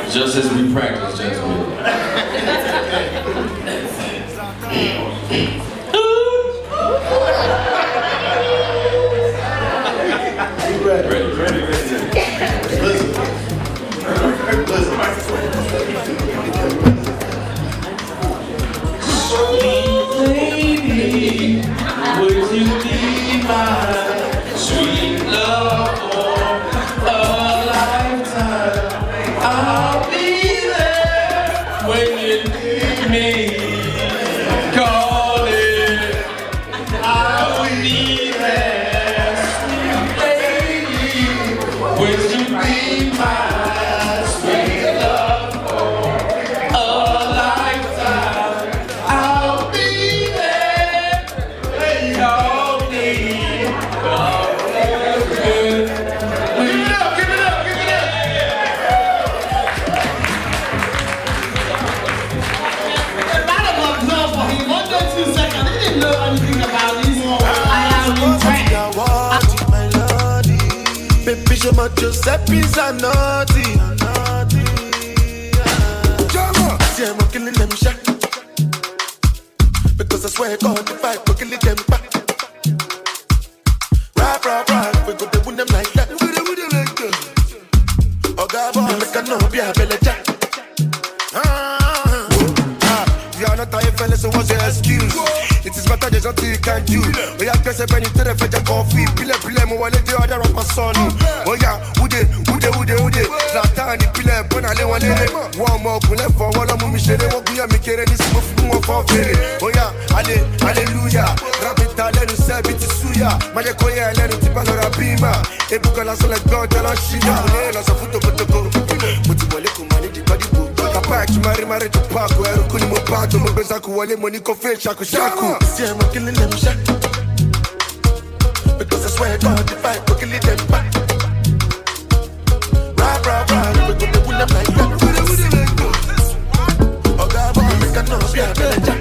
Just as we practice, just ready. Sweet lady, would you be my sweet love for a lifetime? I'll be there when you need me. Call it, I'll be there. Sweet lady, would you be my sweet love for a lifetime? I'll be there when you call me. Give it up, give it up, give it up. Baby, je m'en Giuseppe Zanotti. See, I'm killing them shot. Because I swear God, if I go kill them back. Right, we go to win them like that. Oh, God, boy, make a no be a belly jack. You are not tired, fellas, so what's your excuse? It is better there's nothing you can do. Oh yeah, guess I penny to the fetch a coffee. Pile, mo wale the other of my son. Oh yeah, ude. Zlatani pile, bona le wane. One more kule for one of me shere. Wo kuya mi kere ni simu fumo for fere. Oh yeah, hallelujah. Rapita le nu sebi ti suya. Maje koye le nu tipa lora bima. Ebuka la sole God la shida. Ole la so futo kotoko. Muti wale kumani di kodi bu. Papa tu mari tu pako. Eru kuni mo pato. Mo beza kuwale money ko fe shaku. See, I'm killing them shot. Because I swear God, if I go kill them back. Right, we go to win them like that. Oh God, boy, make a no be a better jack.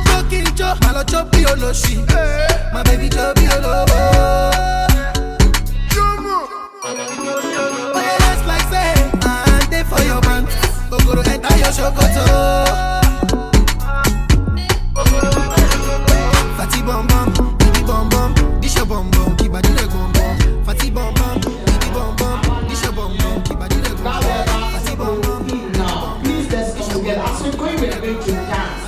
Talking Joe, I love Joe Biology. My baby Joe Biology. Oh yeah, that's like say, I'm there for your man. Go to enter your shokoto. Fatty bum bum, baby bum bum, this your bum bum, keep body leg bum bum. Fatty bum bum, baby bum bum, this your bum bum, keep body leg bum bum. Fatty bum bum. Now, please let's come together. As we go, we are going to dance.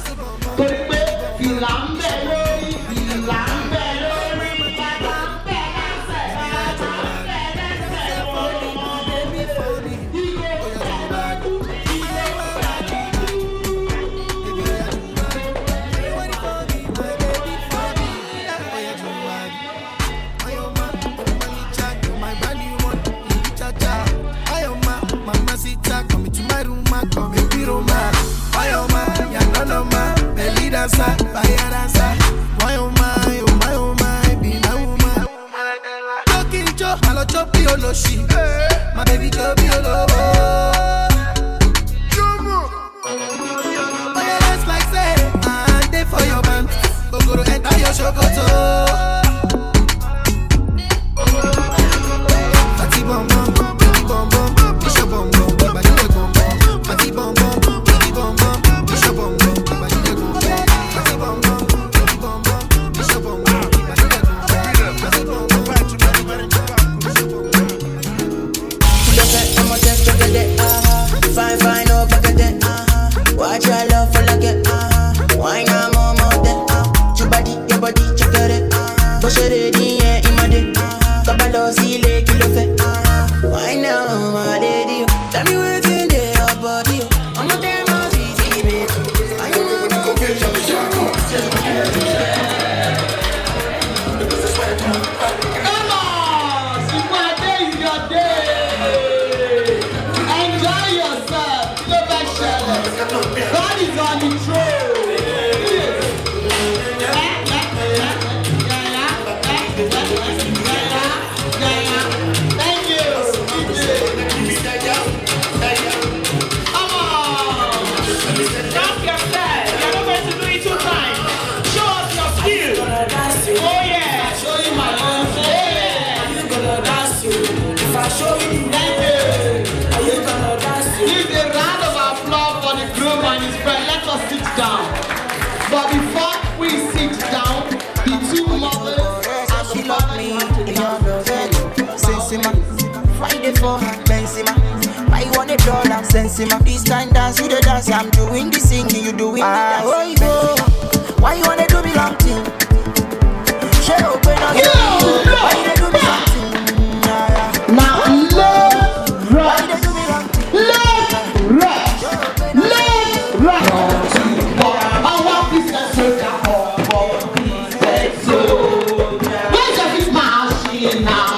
My baby Joe Biology. Oh yeah, that's like say, I'm there for your man. Go to enter your shokoto. Fatty bum bum, baby bum bum, this your bum bum, keep body leg bum bum. Fatty bum bum, baby bum bum, this your bum bum, keep body leg bum bum. Fatty bum bum, baby bum bum, this your bum bum, keep body leg bum bum. Fatty bum bum, Fine, no back again, watch your love for like it, why not more than, your body, check it, push it in, yeah, in my day, Kabalo, see, lake, you love why now, my lady, tell me what's in there, your body, I'm not there, my easy, baby, I know the confusion, Come on! See my day is your day! Enjoy yourself! No back shadows! God is on the throne! Yes. we sit down, the two mothers and the father. Sensima, Friday for Benzema. I want $1 Sensima. This kind dance, you the dance. I'm doing the singing, you doing the dance. Oh, you go. Why you wanna do me long thing? Share open up. Why you wanna do me long thing? Now left, right, left, right. I want this soldier. Where's your big machine now?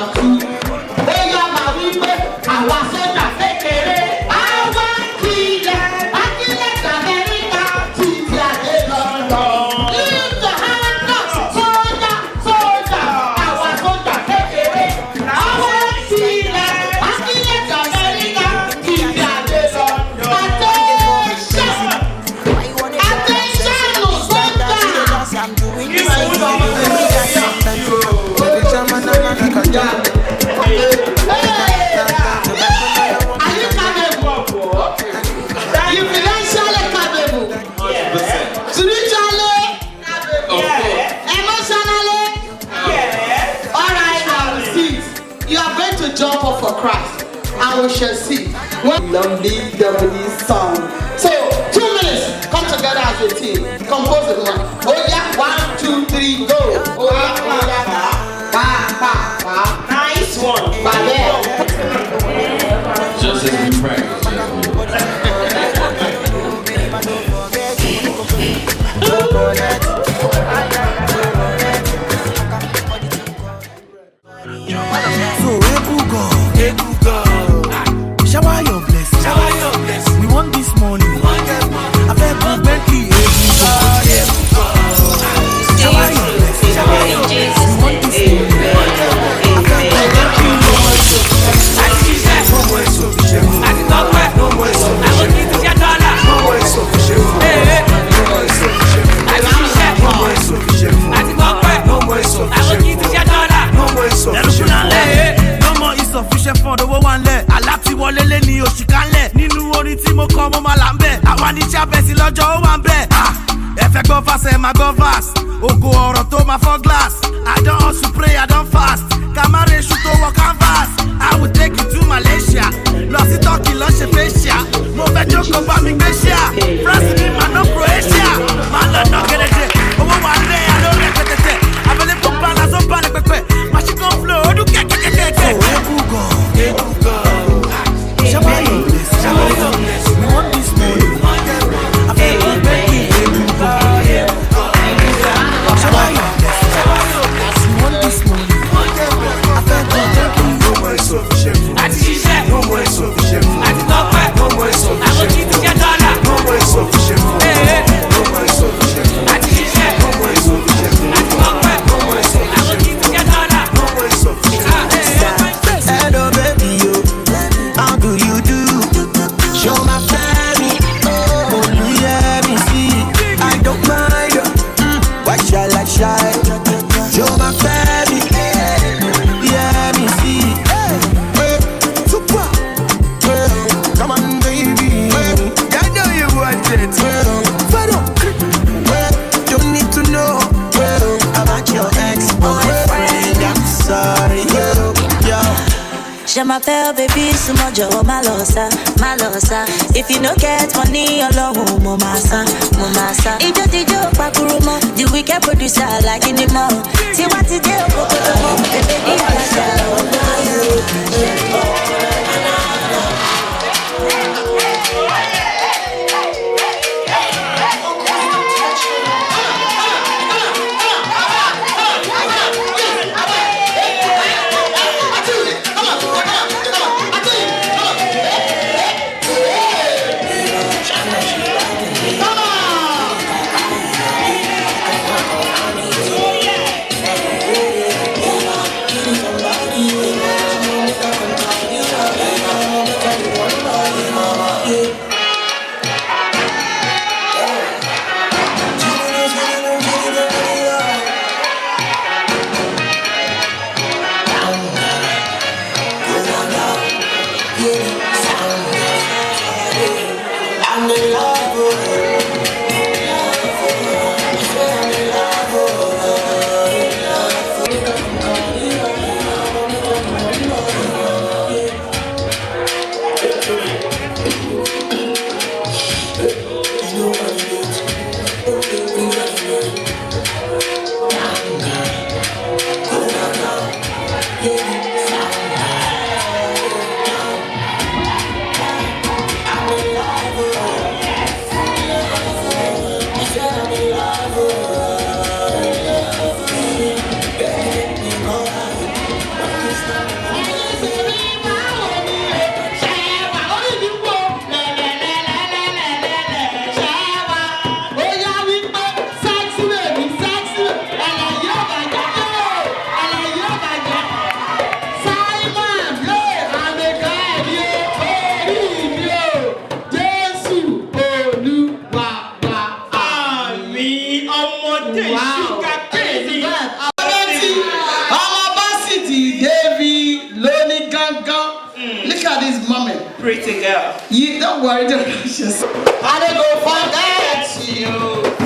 Jump up for Christ, and we shall see. Lovely song. So 2 minutes, come together as a team. Compose the one. Oh yeah, 1, 2, 3, go. Oh yeah, nice one. Just as we practice. Shower your blessing. We want this money. I beg you, Bentley. Shower your blessing. We want this no more insufficient for the one leg. Wọlé ní oṣù kanlẹ̀ nínú orin tí mo kọ mo máa là ń bẹ̀ àwa ní chábẹ́sì lọ́jọ́ ó wà ń bẹ̀. Ẹ fẹ́ gbọ́ fásẹ̀ máa gbọ́ fast ògo ọ̀rọ̀ tó máa fọ́ glass. I don hustle pray I don fast kàmáre ṣu tó wọ canvas. I will take you to Malaysia lọ sí Turkey lọ ṣe facial. Mo fẹ́ jókòó bá mi gbé ṣíà France ní màá ná Croatia. Màá lọ ná gẹ́gẹ́ owó wà lẹ́ àlọ́ rẹ̀ pẹ̀tẹ̀tẹ̀ abẹ́lé tó bá lásán bá ní pẹ̀pẹ̀ machine gun flow ó dún kẹ́kẹ́kẹ́kẹ́. Shower your blessing. We want this money. I feel like Bentley. Shower your blessing. We want this money. I feel like Bentley. No more insufficient. No more insufficient. No more insufficient. No more insufficient. No more insufficient. Hello baby, yo. How do you do? Show my family. Oh, yeah, me see. I don't mind. Why shall I shy? Show my family. Yeah, me see. Super. Come on, baby. I know you want it. Don't need to know about your ex-boyfriend. I'm sorry. Je m'appelle baby, sumo jo malosa. If you no get money, alone, momasa. Ijo tijo pakurumo, the wicked producer like in the mall. See what it do, baby, Wow. Alabasiti, Davy, Loni Ganga. Look at this mommy. Pretty girl. You don't worry, don't just. I don't go forget you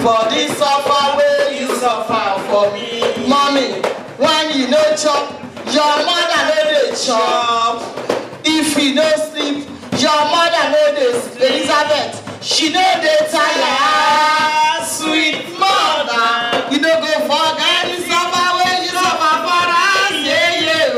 for this suffer where you suffer for me. Mommy, when you no chop, your mother no dey chop. If you no sleep, your mother no dey sleep. Elizabeth, she no dey tired. Sweet mother, you no go forget the suffer where you suffer for us. Yeah, yeah.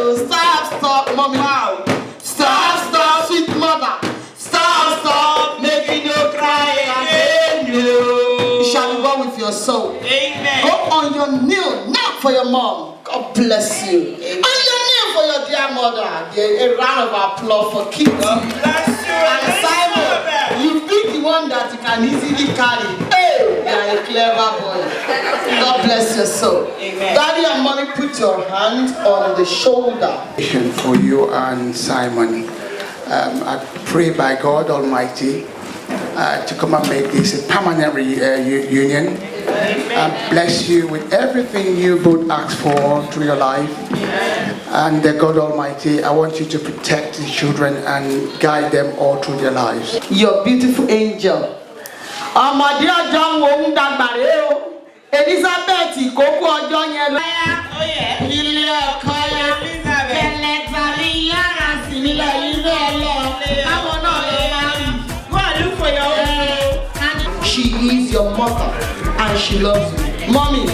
Stop, mommy. Wow. Stop, sweet mother. Stop, making you cry again. You shall be born with your soul. Amen. Go on your knee, knock for your mom. God bless you. Amen. On your knee for your dear mother. A round of applause for Kitty. Bless you. And Simon, you pick the one that you can easily carry. Hey, you are a clever boy. God bless your soul. Amen. Daddy and mommy, put your hand on the shoulder. For you and Simon, I pray by God Almighty to come and make this a permanent union. And bless you with everything you both asked for through your life. And God Almighty, I want you to protect the children and guide them all through their lives. Your beautiful angel. My dear John won't Elizabeth, Coco, John, she is your mother and she loves you. Mommy,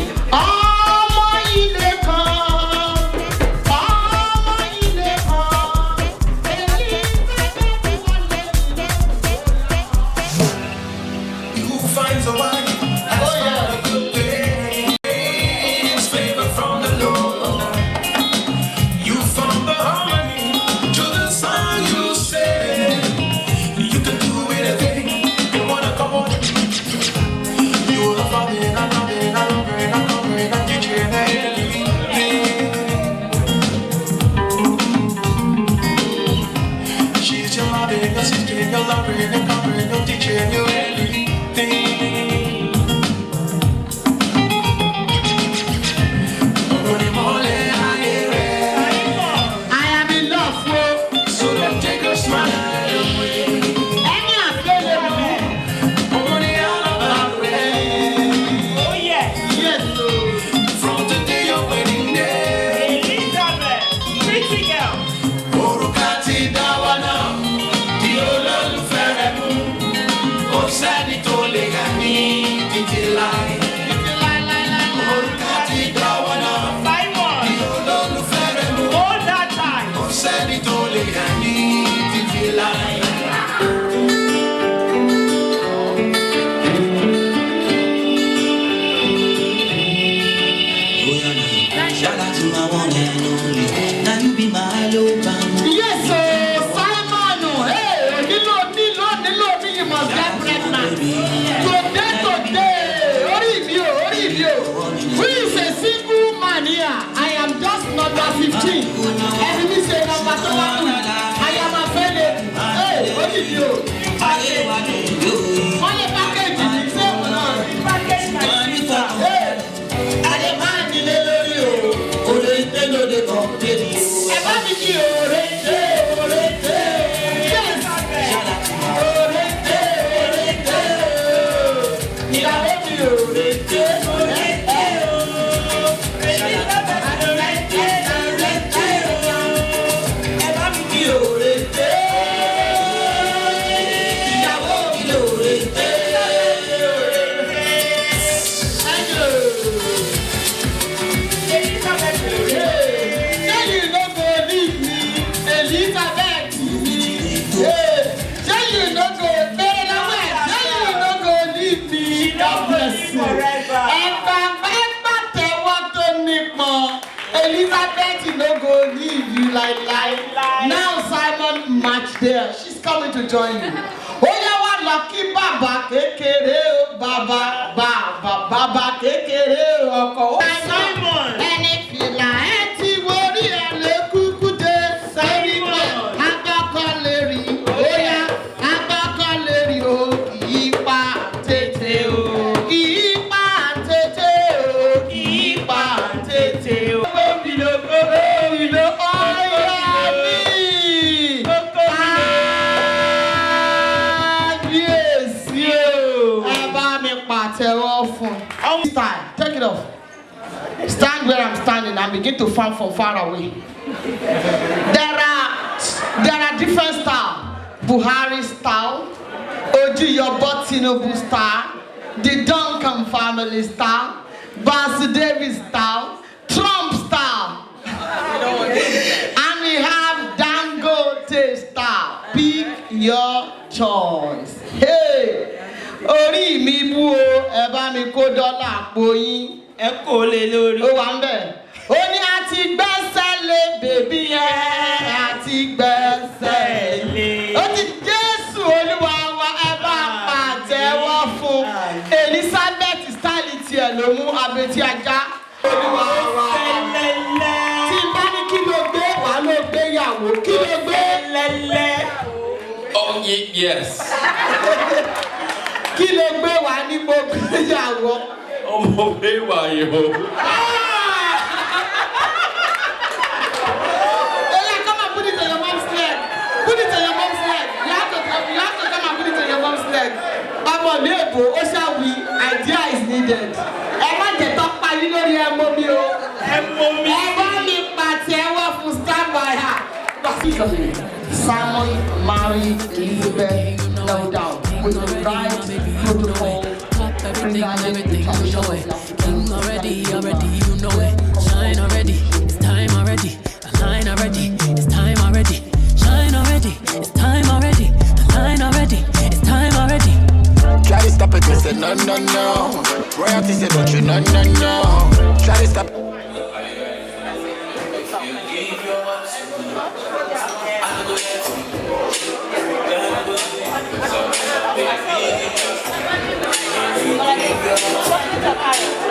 Elizabeth no go leave you like. Now Simon match there. She's coming to join you. Oh yeah, one lucky baba kekere baba kekere oko. Simon. Any fila eti wori ele kukude Simon. Agakoleri. Oh yeah, agakoleri o ipa tete o. Ipa tete. standing and begin to fan from far away. There are different styles. Buhari style, Ojuyobo Tinubu style, the Duncan family style, Basudevi style, Trump style, and we have Dangote style. Pick your choice. Hey, orí mi bú o, ẹ bá mi kó dọ́là àpò yín. Ẹ kó lé lórí. Ó wà ń bẹ̀. Ó ní a ti gbẹ́sẹ̀ lé bèbí yẹn, a ti gbẹ́sẹ̀ lé. Ó ti Jésù Olúwa wa ẹ bá pàtẹ́wọ́ fún. Elizabeth style tiẹ̀ ló mú abetí ajá. Olúwa wa. Tí n bá ní kí ló gbé, wàá ló gbé yàwó. Kí ló gbé? Lẹ́lẹ́. Oh, yes. Kí ló gbé wá ní gbogbo ìyàwó? Ọmọ bẹ́ẹ̀ wà yìí. Come and put it on your mom's leg. Put it on your mom's leg. You have to come and put it on your mom's leg. Ọmọ mi èbò, ó ṣàwí, idea is needed. Ẹ má jẹ́ tó parí lórí ẹmọ mi o. Ẹmọ mi. Ẹ bá mi pàtẹ ẹwọ́ fún stand by her. Simon married Elizabeth, no doubt, with the right protocol. Everything, you know it. King already, you know it. Shine already, it's time already. Align already, it's time already. Shine already, it's time already. Align already, it's time already. Try to stop it, they say no, no, no. Royalty say don't you, no, no, no. Try to stop. What